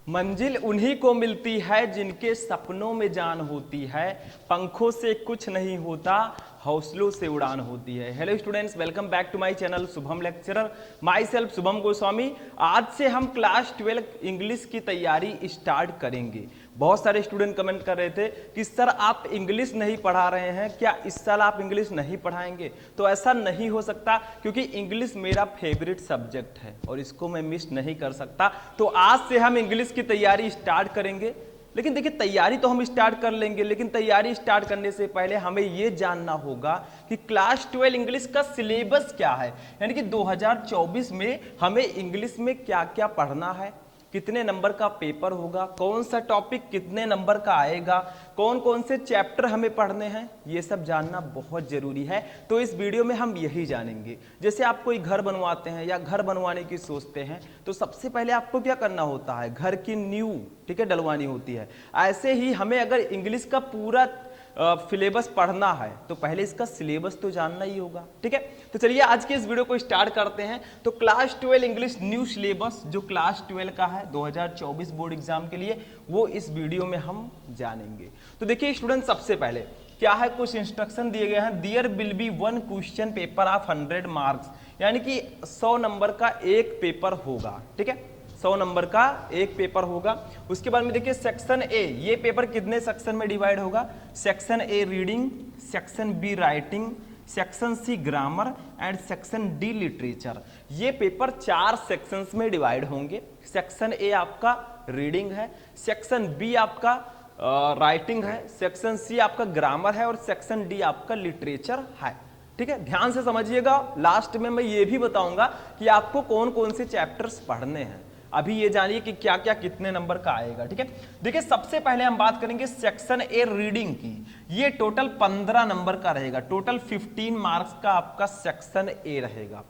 मंजिल उन्हीं को मिलती है जिनके सपनों में जान होती है। पंखों से कुछ नहीं होता, हौसलों से उड़ान होती है। Hello students, welcome back to my channel Shubham lecturer. Myself Shubham Goswami. आज से हम क्लास 12 इंग्लिश की तैयारी स्टार्ट करेंगे। बहुत सारे स्टूडेंट कमेंट कर रहे थे कि सर आप इंग्लिश नहीं पढ़ा रहे हैं, क्या इस साल आप इंग्लिश नहीं पढ़ाएंगे? तो ऐसा नहीं हो सकता, क्योंकि इंग्लिश मेरा फेवरेट सब्जेक्ट है और इसको मैं मिस नहीं कर सकता। तो आज से हम इंग्लिश की तैयारी स्टार्ट करेंगे। लेकिन देखिए, तैयारी तो हम स्टार्ट कर लेंगे, लेकिन तैयारी स्टार्ट करने से पहले हमें यह जानना होगा कि क्लास 12 इंग्लिश का सिलेबस क्या है। यानी कि 2024 में हमें इंग्लिश में क्या क्या पढ़ना है, कितने नंबर का पेपर होगा, कौन सा टॉपिक कितने नंबर का आएगा, कौन कौन से चैप्टर हमें पढ़ने हैं, ये सब जानना बहुत जरूरी है। तो इस वीडियो में हम यही जानेंगे। जैसे आप कोई घर बनवाते हैं या घर बनवाने की सोचते हैं, तो सबसे पहले आपको क्या करना होता है, घर की नींव, ठीक है, डलवानी होती है। ऐसे ही हमें अगर इंग्लिश का पूरा सिलेबस पढ़ना है तो पहले इसका सिलेबस तो जानना ही होगा, ठीक है। तो चलिए आज के इस वीडियो को स्टार्ट करते हैं। तो क्लास 12 इंग्लिश न्यू सिलेबस जो क्लास 12 का है 2024 बोर्ड एग्जाम के लिए, वो इस वीडियो में हम जानेंगे। तो देखिए स्टूडेंट, सबसे पहले क्या है, कुछ इंस्ट्रक्शन दिए गए हैं। There will be 1 question paper of 100 marks, यानी कि 100 नंबर का एक पेपर होगा, ठीक है। 100 नंबर का एक पेपर होगा। उसके बाद में देखिए सेक्शन ए, ये पेपर कितने सेक्शन में डिवाइड होगा? Section A reading, section B writing, section C grammar and section D literature. ये पेपर 4 सेक्शंस में डिवाइड होंगे। सेक्शन ए आपका रीडिंग है, सेक्शन बी आपका राइटिंग है, सेक्शन सी आपका ग्रामर है और सेक्शन डी आपका लिटरेचर है, ठीक है। ध्यान से समझिएगा, लास्ट में मैं ये भी बताऊंगा कि आपको कौन कौन से चैप्टर्स पढ़ने हैं। अभी ये जानिए कि क्या क्या कितने नंबर का आएगा, ठीक है। देखिए सबसे पहले हम बात करेंगे सेक्शन ए रीडिंग की। ये टोटल 15 नंबर का रहेगा, टोटल 15 मार्क्स का आपका सेक्शन ए रहेगा।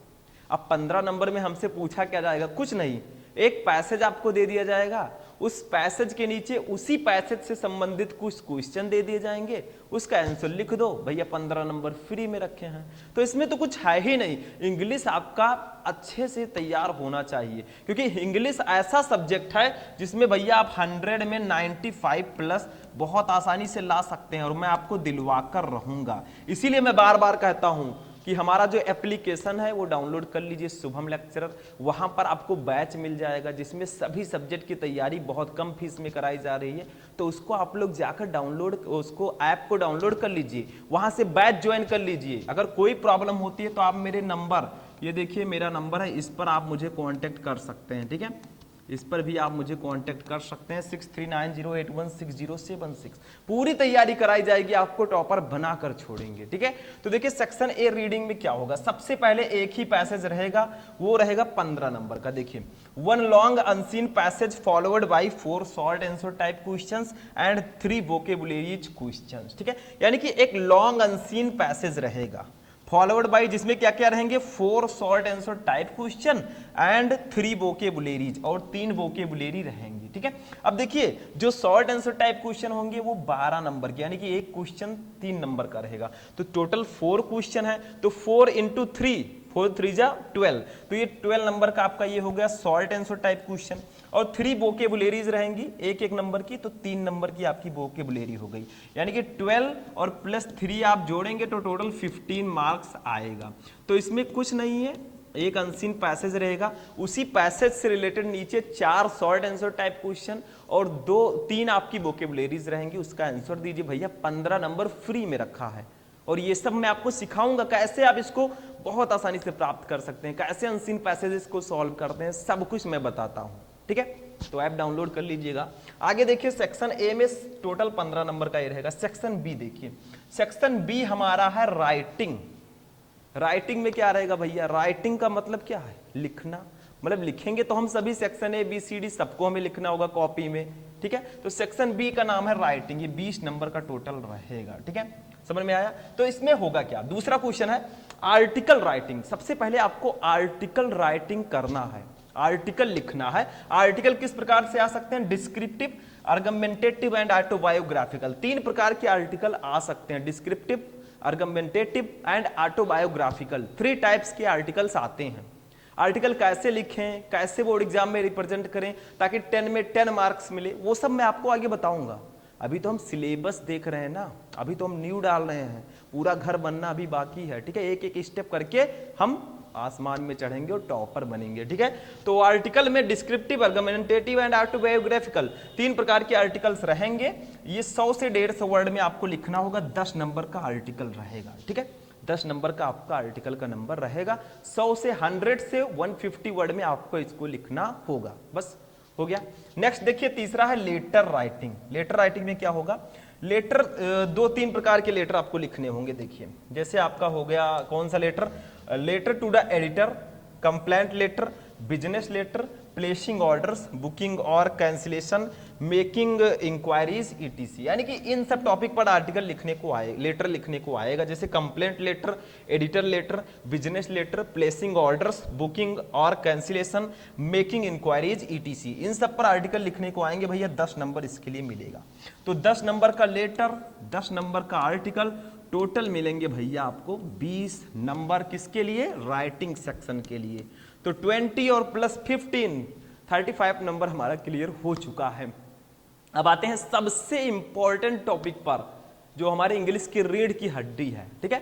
अब 15 नंबर में हमसे पूछा क्या जाएगा? कुछ नहीं, एक पैसेज आपको दे दिया जाएगा, उस पैसेज के नीचे उसी पैसेज से संबंधित कुछ क्वेश्चन दे दिए जाएंगे, उसका आंसर लिख दो भैया, 15 नंबर फ्री में रखे हैं। तो इसमें तो कुछ है ही नहीं। इंग्लिश आपका अच्छे से तैयार होना चाहिए, क्योंकि इंग्लिश ऐसा सब्जेक्ट है जिसमें भैया आप 100 में 95 प्लस बहुत आसानी से ला सकते हैं, और मैं आपको दिलवा कर रहूंगा। इसीलिए मैं बार बार कहता हूं कि हमारा जो एप्लीकेशन है वो डाउनलोड कर लीजिए, शुभम लेक्चरर। वहां पर आपको बैच मिल जाएगा जिसमें सभी सब्जेक्ट की तैयारी बहुत कम फीस में कराई जा रही है। तो उसको आप लोग जाकर डाउनलोड, उसको ऐप को डाउनलोड कर लीजिए, वहां से बैच ज्वाइन कर लीजिए। अगर कोई प्रॉब्लम होती है तो आप मेरे नंबर, ये देखिए मेरा नंबर है, इस पर आप मुझे कॉन्टेक्ट कर सकते हैं, ठीक है। इस पर भी आप मुझे कांटेक्ट कर सकते हैं, 6390816076। पूरी तैयारी कराई जाएगी, आपको टॉपर बनाकर छोड़ेंगे, ठीक है। तो देखिए सेक्शन ए रीडिंग में क्या होगा, सबसे पहले एक ही पैसेज रहेगा, वो रहेगा 15 नंबर का। देखिए 1 long unseen passage followed by 4 short answer type questions and 3 vocabularies questions, ठीक है। यानी कि एक लॉन्ग अनसीन पैसेज रहेगा फॉलोवर्ड बाई, जिसमें क्या क्या रहेंगे, 4 short answer type question and 3 vocabularies, और 3 वोकेबुलरी रहेंगी, ठीक है। अब देखिए जो शॉर्ट आंसर टाइप क्वेश्चन होंगे वो 12 नंबर के, यानी कि एक क्वेश्चन 3 नंबर का रहेगा। तो टोटल 4 क्वेश्चन है, तो 4 इंटू 3, 4 3 जा 12, तो ये 12 नंबर का आपका ये हो गया शॉर्ट आंसर टाइप क्वेश्चन। और 3 वोकेबुलरीज रहेंगी एक एक नंबर की, तो 3 नंबर की आपकी वोकेबुलरी हो गई। यानी कि 12 और प्लस 3 आप जोड़ेंगे तो टोटल 15 मार्क्स आएगा। तो इसमें कुछ नहीं है, एक अनसीन पैसेज रहेगा, उसी पैसेज से रिलेटेड नीचे 4 शॉर्ट आंसर टाइप क्वेश्चन और 3 आपकी वोकेबुलरीज रहेंगी, उसका आंसर दीजिए भैया, 15 नंबर फ्री में रखा है। और ये सब मैं आपको सिखाऊंगा कैसे आप इसको बहुत आसानी से प्राप्त कर सकते हैं, कैसे अनसीन पैसेजेस को सॉल्व करते हैं, सब कुछ मैं बताता हूं, ठीक है। तो ऐप डाउनलोड कर लीजिएगा। आगे देखिए सेक्शन ए में टोटल 15 नंबर का ये रहेगा। सेक्शन बी देखिए, सेक्शन बी हमारा है राइटिंग। राइटिंग में क्या रहेगा भैया, राइटिंग का मतलब क्या है, लिखना। मतलब लिखेंगे तो हम सभी section A B C D सबको हमें लिखना होगा कॉपी में, ठीक है। तो सेक्शन बी का नाम है राइटिंग, ये 20 नंबर का टोटल रहेगा, ठीक है। समझ में आया? तो इसमें होगा क्या, दूसरा क्वेश्चन है आर्टिकल राइटिंग। सबसे पहले आपको आर्टिकल राइटिंग करना है, आर्टिकल लिखना है। आर्टिकल किस प्रकार से आ सकते हैं, डिस्क्रिप्टिव, आर्गुमेंटेटिव एंड ऑटोबायोग्राफिकल। 3 प्रकार के आर्टिकल आ सकते हैं, descriptive, argumentative and autobiographical. 3 types के आर्टिकल्स आते हैं। आर्टिकल कैसे लिखें, कैसे बोर्ड एग्जाम में रिप्रेजेंट करें ताकि 10 में 10 मार्क्स मिले, वो सब मैं आपको आगे बताऊंगा। अभी तो हम सिलेबस देख रहे हैं ना, अभी तो हम न्यू डाल रहे हैं, पूरा घर बनना अभी बाकी है, ठीक है। एक एक स्टेप करके हम आसमान में चढ़ेंगे और टॉपर बनेंगे, ठीक है। तो आर्टिकल में डिस्क्रिप्टिव, आर्गुमेंटेटिव एंड ऑटोबायोग्राफिकल 3 प्रकार के आर्टिकल्स रहेंगे। ये 100 से 150 वर्ड में आपको लिखना होगा, 10 नंबर का आर्टिकल रहेगा, ठीक है। 10 नंबर का आपका आर्टिकल का नंबर रहेगा। 100 से 100 से 150 वर्ड में आपको इसको लिखना होगा, बस हो गया। नेक्स्ट देखिए, तीसरा है लेटर राइटिंग। लेटर राइटिंग में क्या होगा, लेटर 2-3 प्रकार के लेटर आपको लिखने होंगे। देखिए जैसे आपका हो गया कौन सा letter, letter to the editor, complaint letter, business letter, placing orders, booking और कैंसिलेशन, मेकिंग इंक्वायरीज ईटीसी। यानी कि इन सब टॉपिक पर आर्टिकल लिखने को आए, लेटर लिखने को आएगा। जैसे complaint letter, editor letter, business letter, placing orders, booking और कैंसिलेशन, मेकिंग इंक्वायरीज ईटीसी, इन सब पर आर्टिकल लिखने को आएंगे भैया। 10 नंबर इसके लिए मिलेगा। तो 10 नंबर का लेटर, 10 नंबर का आर्टिकल, टोटल मिलेंगे भैया आपको 20 नंबर। किसके लिए, राइटिंग सेक्शन के लिए। तो 20 और प्लस 15 35 नंबर हमारा क्लियर हो चुका है। अब आते हैं सबसे इंपॉर्टेंट टॉपिक पर, जो हमारे इंग्लिश की रीढ़ की हड्डी है, ठीक है।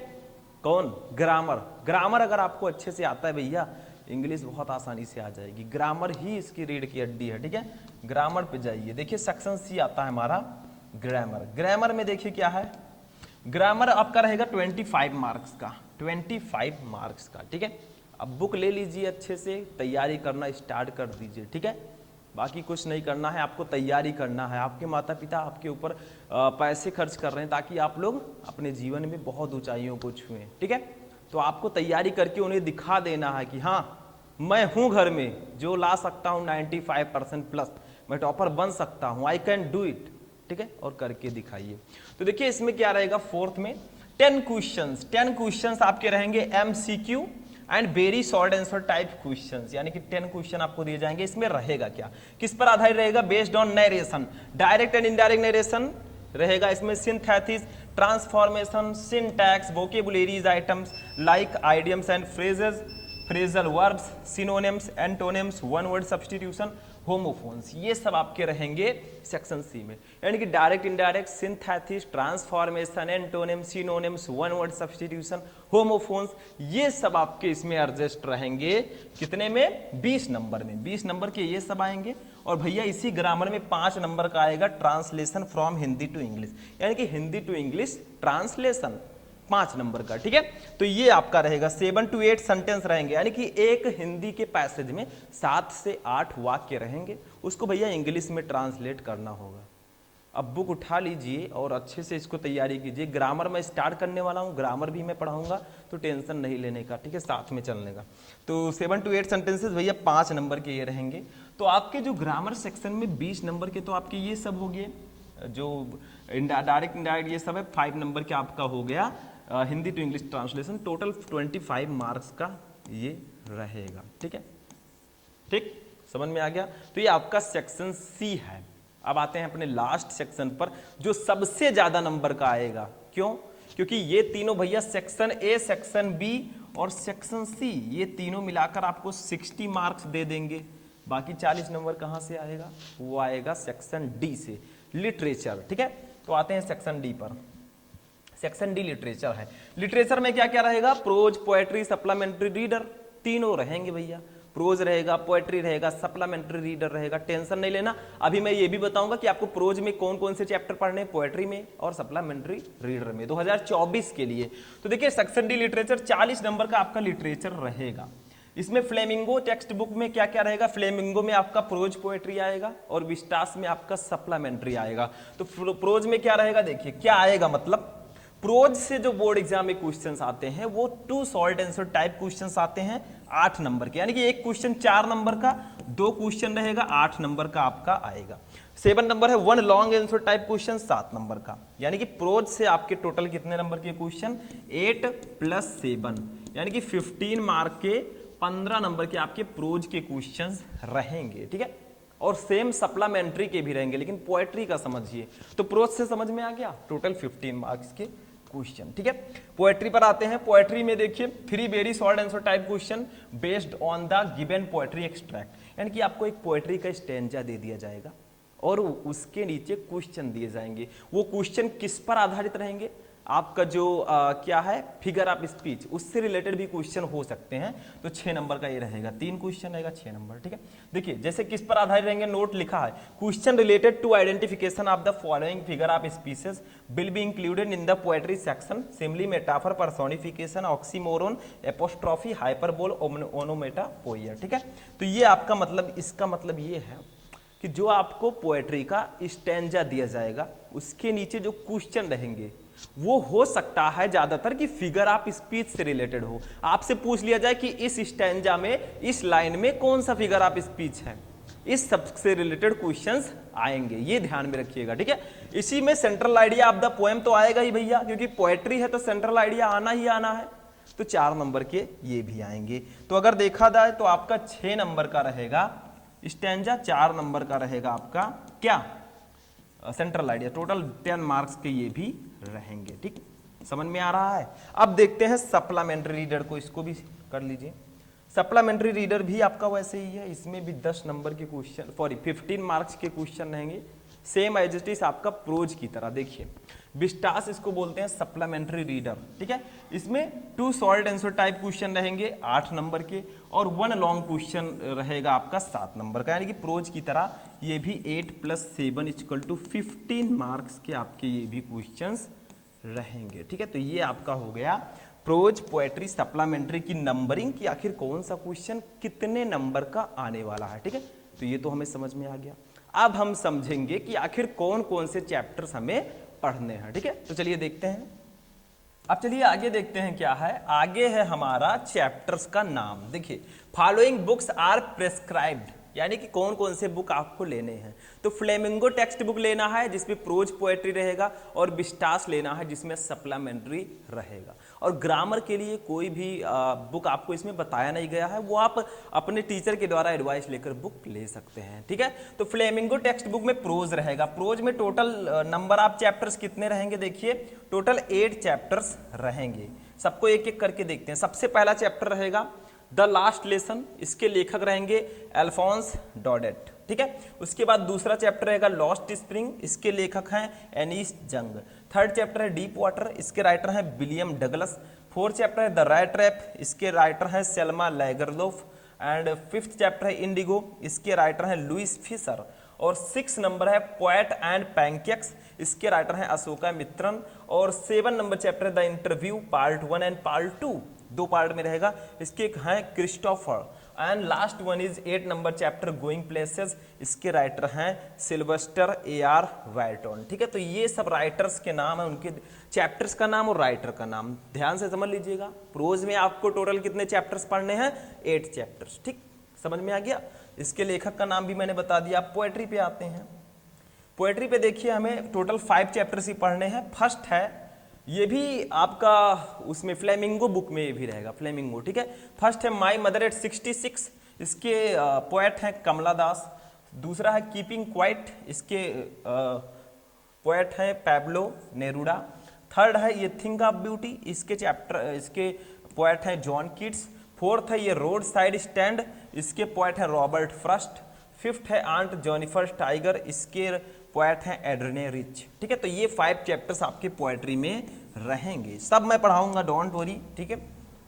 कौन, ग्रामर। ग्रामर अगर आपको अच्छे से आता है भैया, इंग्लिश बहुत आसानी से आ जाएगी। ग्रामर ही इसकी रीढ़ की हड्डी है, ठीक है। ग्रामर पे जाइए, देखिए सेक्शन सी आता है हमारा ग्रामर। ग्रामर में देखिए क्या है, ग्रामर आपका रहेगा 25 मार्क्स का, 25 मार्क्स का, ठीक है। अब बुक ले लीजिए, अच्छे से तैयारी करना स्टार्ट कर दीजिए, ठीक है। बाकी कुछ नहीं करना है, आपको तैयारी करना है। आपके माता पिता आपके ऊपर पैसे खर्च कर रहे हैं ताकि आप लोग अपने जीवन में बहुत ऊंचाइयों को छुएं, ठीक है। तो आपको तैयारी करके उन्हें दिखा देना है कि हाँ मैं हूँ घर में, जो ला सकता हूँ 95% प्लस, मैं टॉपर बन सकता हूँ, आई कैन डू इट, ठीक है। और करके दिखाइए। तो देखिए इसमें क्या रहेगा, फोर्थ में 10 क्वेश्चंस आपके रहेंगे MCQ and very short answer type questions, यानी कि 10 क्वेश्चन आपको दिए जाएंगे। इसमें रहेगा क्या, किस पर आधारित रहेगा, based on narration, direct and indirect narration रहेगा। इसमें synthesis, transformation, syntax, vocabularies items like idioms and phrases, phrasal verbs, synonyms, antonyms, one word substitution, homophones, ये सब आपके रहेंगे सेक्शन सी में। यानी कि direct, indirect, synthesis, transformation, antonyms, synonyms, one word substitution, homophones, ये सब आपके इसमें एडजस्ट रहेंगे। कितने में, 20 नंबर में। 20 नंबर के ये सब आएंगे। और भैया इसी ग्रामर में 5 नंबर का आएगा translation from Hindi to English, यानी कि Hindi to English translation 5 number का, ठीक है। तो ये आपका रहेगा 7 to 8 सेंटेंस रहेंगे, यानी कि एक हिंदी के पैसेज में 7 से 8 वाक्य रहेंगे, उसको भैया इंग्लिश में ट्रांसलेट करना होगा। अब बुक उठा लीजिए और अच्छे से इसको तैयारी कीजिए। ग्रामर में स्टार्ट करने वाला हूँ, ग्रामर भी मैं पढ़ाऊंगा, तो टेंशन नहीं लेने का, ठीक है, साथ में चलने का। तो 7 to 8 सेंटेंसेस भैया 5 नंबर के ये रहेंगे। तो आपके जो ग्रामर सेक्शन में 20 नंबर के, तो आपके ये सब हो गए, जो डायरेक्ट इनडायरेक्ट ये सब है 5 नंबर के आपका हो गया Hindi to English translation. Total 25 marks का ये रहेगा, ठीक है, ठीक, समझ में आ गया। तो ये आपका सेक्शन सी है। अब आते हैं अपने लास्ट सेक्शन पर, जो सबसे ज्यादा नंबर का आएगा। क्यों, क्योंकि ये तीनों भैया सेक्शन ए, सेक्शन बी और सेक्शन सी, ये तीनों मिलाकर आपको 60 मार्क्स दे देंगे। बाकी 40 नंबर कहां से आएगा, वो आएगा सेक्शन डी से, लिटरेचर, ठीक है। तो आते हैं सेक्शन डी पर। सेक्शन डी लिटरेचर है। लिटरेचर में क्या क्या रहेगा, प्रोज, पोएट्री, सप्लीमेंट्री रीडर, तीनों रहेंगे भैया। प्रोज रहेगा, पोएट्री रहेगा, सप्लीमेंट्री रीडर रहेगा, टेंशन नहीं लेना। अभी मैं ये भी बताऊंगा कि आपको प्रोज में कौन कौन से चैप्टर पढ़ने हैं, पोएट्री में और सप्लीमेंट्री रीडर में 2024 के लिए। तो देखिए सेक्शन डी लिटरेचर 40 नंबर का आपका लिटरेचर रहेगा। इसमें फ्लेमिंगो टेक्स्ट बुक में क्या क्या रहेगा, फ्लेमिंगो में आपका प्रोज पोएट्री आएगा और विस्टास में आपका सप्लीमेंट्री आएगा। तो प्रोज में क्या रहेगा, देखिए क्या आएगा, मतलब प्रोज से जो बोर्ड एग्जाम में क्वेश्चंस आते हैं वो 2 शॉर्ट आंसर टाइप क्वेश्चंस आते हैं 8 नंबर के, यानी कि एक क्वेश्चन 4 नंबर का, 2 क्वेश्चन रहेगा 8 नंबर का आपका आएगा। 7 नंबर है 1 long answer type question 7 number का, यानी कि प्रोज से आपके टोटल कितने नंबर के क्वेश्चन, 8 + 7, यानी कि 15 मार्क के 15 नंबर के आपके प्रोज के क्वेश्चंस रहेंगे, ठीक है। और सेम सप्लीमेंट्री के भी रहेंगे, लेकिन पोएट्री का समझिए। तो प्रोज से समझ में आ गया, टोटल 15 मार्क्स के क्वेश्चन, ठीक है। पोएट्री पर आते हैं। पोएट्री में देखिए 3 very short answer type question based on the given poetry extract, यानी कि आपको एक पोएट्री का स्टैंजा दे दिया जाएगा और उसके नीचे क्वेश्चन दिए जाएंगे। वो क्वेश्चन किस पर आधारित रहेंगे, आपका जो क्या है फिगर ऑफ स्पीच, उससे रिलेटेड भी क्वेश्चन हो सकते हैं। तो 6 नंबर का ये रहेगा, 3 क्वेश्चन रहेगा 6 नंबर, ठीक है। देखिए जैसे किस पर आधारित रहेंगे, नोट लिखा है question related to identification of the following figure of species will be included in the poetry section, simile, metaphor, personification, oxymoron, apostrophe, hyperbole, onomatopoeia, ठीक है। तो ये आपका मतलब, इसका मतलब ये है कि जो आपको पोएट्री का स्टैंजा दिया जाएगा उसके नीचे जो क्वेश्चन रहेंगे वो हो सकता है ज्यादातर कि फिगर ऑफ स्पीच से रिलेटेड हो। आपसे पूछ लिया जाए कि इस स्टैंजा में, इस लाइन में कौन सा फिगर ऑफ स्पीच है, इस सब से रिलेटेड क्वेश्चंस आएंगे, ये ध्यान में रखिएगा, ठीक है। इसी में central idea of the poem तो आएगा ही भैया, क्योंकि पोएट्री है तो सेंट्रल आइडिया आना ही आना है। तो 4 नंबर के ये भी आएंगे। तो अगर देखा जाए तो आपका 6 नंबर का रहेगा स्टैंजा, 4 नंबर का रहेगा आपका क्या, सेंट्रल आइडिया। टोटल 10 मार्क्स के ये भी रहेंगे, ठीक, समझ में आ रहा है। अब देखते हैं सप्लीमेंट्री रीडर को, इसको भी कर लीजिए। सप्लीमेंट्री रीडर भी आपका वैसे ही है, इसमें भी 10 नंबर के क्वेश्चन, सॉरी 15 मार्क्स के क्वेश्चन रहेंगे, सेम एज इट इज आपका प्रोज की तरह। देखिए विस्टास इसको बोलते हैं सप्लीमेंट्री रीडर, ठीक है। इसमें 2 शॉर्ट आंसर टाइप क्वेश्चन रहेंगे 8 नंबर के और 1 लॉन्ग क्वेश्चन रहेगा आपका 7 नंबर का, यानी कि प्रोज की तरह ये भी 8 + 7 = 15 मार्क्स के आपके ये भी क्वेश्चंस रहेंगे, ठीक है। तो ये आपका हो गया प्रोज पोएट्री सप्लीमेंट्री की नंबरिंग, कि आखिर कौन सा क्वेश्चन कितने नंबर का आने वाला है, ठीक है। तो ये तो हमें समझ में आ गया। अब हम समझेंगे कि आखिर कौन कौन से चैप्टर्स हमें पढ़ने हैं, ठीक है। तो चलिए देखते हैं। अब चलिए आगे देखते हैं क्या है। आगे है हमारा चैप्टर्स का नाम। देखिए फॉलोइंग बुक्स आर प्रेस्क्राइब्ड, यानी कि कौन कौन से बुक आपको लेने हैं। तो फ्लेमिंगो टेक्स्ट बुक लेना है जिसमें प्रोज पोएट्री रहेगा, और विस्टास लेना है जिसमें सप्लीमेंट्री रहेगा। और ग्रामर के लिए कोई भी बुक आपको इसमें बताया नहीं गया है, वो आप अपने टीचर के द्वारा एडवाइस लेकर बुक ले सकते हैं, ठीक है। तो फ्लेमिंगो टेक्स्ट बुक में प्रोज रहेगा। प्रोज में टोटल नंबर ऑफ चैप्टर्स कितने रहेंगे, देखिए टोटल 8 चैप्टर्स रहेंगे। सबको एक एक करके देखते हैं। सबसे पहला चैप्टर रहेगा द लास्ट लेसन, इसके लेखक रहेंगे अल्फोंस डॉडेट, ठीक है। उसके बाद दूसरा चैप्टर रहेगा लॉस्ट स्प्रिंग, इसके लेखक हैं एनीस जंग। थर्ड चैप्टर है डीप वाटर, इसके राइटर हैं विलियम डगलस। फोर्थ चैप्टर है द रैट ट्रैप, इसके राइटर हैं सेल्मा लैगरलोफ। एंड 5th चैप्टर है इंडिगो, इसके राइटर हैं लुइस फिशर। और 6 नंबर है पोएट एंड पैनकेक्स, इसके राइटर हैं अशोका मित्रन। और 7 नंबर चैप्टर है the interview part 1 and part 2, 2 part में रहेगा, इसके हैं Christopher. And last one is 8 number chapter going places, इसके राइटर हैं सिल्वेस्टर AR वाइटन, ठीक है। तो ये सब राइटर्स के नाम है, उनके चैप्टर्स का नाम और राइटर का नाम ध्यान से समझ लीजिएगा। प्रोज में आपको टोटल कितने चैप्टर्स पढ़ने हैं, 8 चैप्टर्स, ठीक, समझ में आ गया। इसके लेखक का नाम भी मैंने बता दिया। आप पोएट्री पे आते हैं। पोएट्री पे देखिए हमें टोटल 5 चैप्टर्स ही पढ़ने हैं। फर्स्ट है, ये भी आपका उसमें फ्लेमिंगो बुक में ये भी रहेगा, फ्लेमिंगो, ठीक है। फर्स्ट है माई मदर एट 66, इसके पोएट हैं कमला दास। दूसरा है कीपिंग क्वाइट, इसके पोएट हैं पैब्लो नेरुडा। थर्ड है ये थिंक ऑफ ब्यूटी, इसके पोएट हैं जॉन कीट्स। फोर्थ है ये रोड साइड स्टैंड, इसके पोएट हैं रॉबर्ट फ्रस्ट। 5th है आंट जेनिफर टाइगर, इसके पोएट हैं एड्रेने रिच, ठीक है। तो ये 5 चैप्टर्स आपके पोएट्री में रहेंगे। सब मैं पढ़ाऊंगा, डोंट वरी, ठीक है।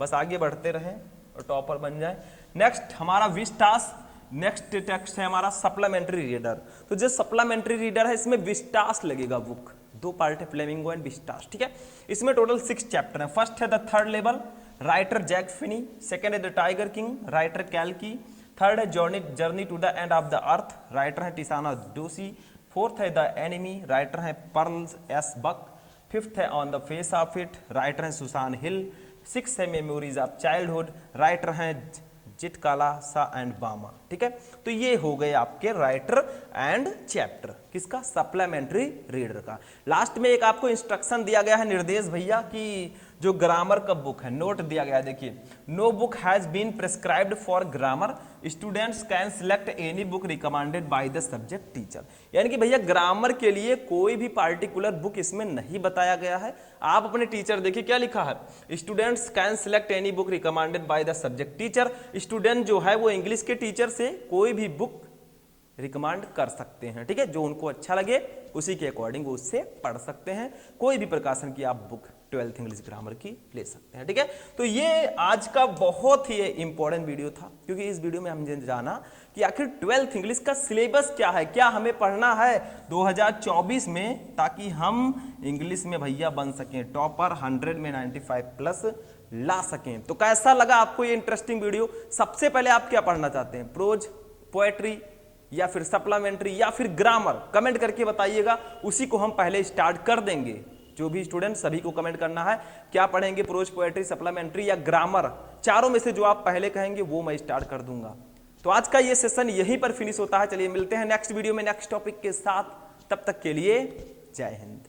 बस आगे बढ़ते रहें और टॉपर बन जाए। नेक्स्ट हमारा विस्टास, नेक्स्ट टेक्स्ट है हमारा सप्लीमेंट्री रीडर। तो जो सप्लीमेंट्री रीडर है इसमें विस्टास लगेगा बुक, 2 पार्ट है फ्लेमिंगो एंड विस्टास, ठीक है। इसमें टोटल 6 चैप्टर है। फर्स्ट है the third level, writer Jack Finney. Second है द टाइगर किंग, राइटर कैल्की। थर्ड है journey to the end of the earth, writer है टिसाना डोसी। फोर्थ है द एनिमी, राइटर हैं पर्ल्स एस बक। 5th है on the face of it, writer हैं Susan Hill. 6th है memories of childhood, writer हैं जिटकाला सा एंड बामा, ठीक है। तो ये हो गए आपके राइटर एंड चैप्टर किसका, सप्लीमेंट्री रीडर का। लास्ट में एक आपको इंस्ट्रक्शन दिया गया है, निर्देश भैया, कि जो ग्रामर का बुक है, नोट दिया गया है, देखिए, no book has been prescribed for grammar, students can select any book recommended by the subject teacher. यानी कि भैया ग्रामर के लिए कोई भी पार्टिकुलर बुक इसमें नहीं बताया गया है। आप अपने टीचर देखिए क्या लिखा है, students can select any book recommended by the subject teacher. Student जो है वो इंग्लिश के टीचर से कोई भी बुक रिकमेंड कर सकते हैं, ठीक है, जो उनको अच्छा लगे उसी के अकॉर्डिंग वो उससे पढ़ सकते हैं। कोई भी प्रकाशन की आप बुक 12th इंग्लिश ग्रामर की ले सकते हैं, ठीक है। तो ये आज का बहुत ही इंपॉर्टेंट वीडियो था, क्योंकि इस वीडियो में हमने जाना कि आखिर 12th इंग्लिश का सिलेबस क्या है, क्या हमें पढ़ना है 2024 में, ताकि हम इंग्लिश में भैया बन सकें टॉपर, 100 में 95 प्लस ला सकें। तो कैसा लगा आपको ये इंटरेस्टिंग वीडियो? सबसे पहले आप क्या पढ़ना चाहते हैं, प्रोज, पोएट्री या फिर सप्लीमेंट्री या फिर ग्रामर? कमेंट करके बताइएगा, उसी को हम पहले स्टार्ट कर देंगे। जो भी स्टूडेंट, सभी को कमेंट करना है क्या पढ़ेंगे, प्रोज, पोएट्री, सप्लीमेंट्री या ग्रामर, चारों में से जो आप पहले कहेंगे वो मैं स्टार्ट कर दूंगा। तो आज का ये सेशन यहीं पर फिनिश होता है। चलिए मिलते हैं नेक्स्ट वीडियो में नेक्स्ट टॉपिक के साथ, तब तक के लिए जय हिंद।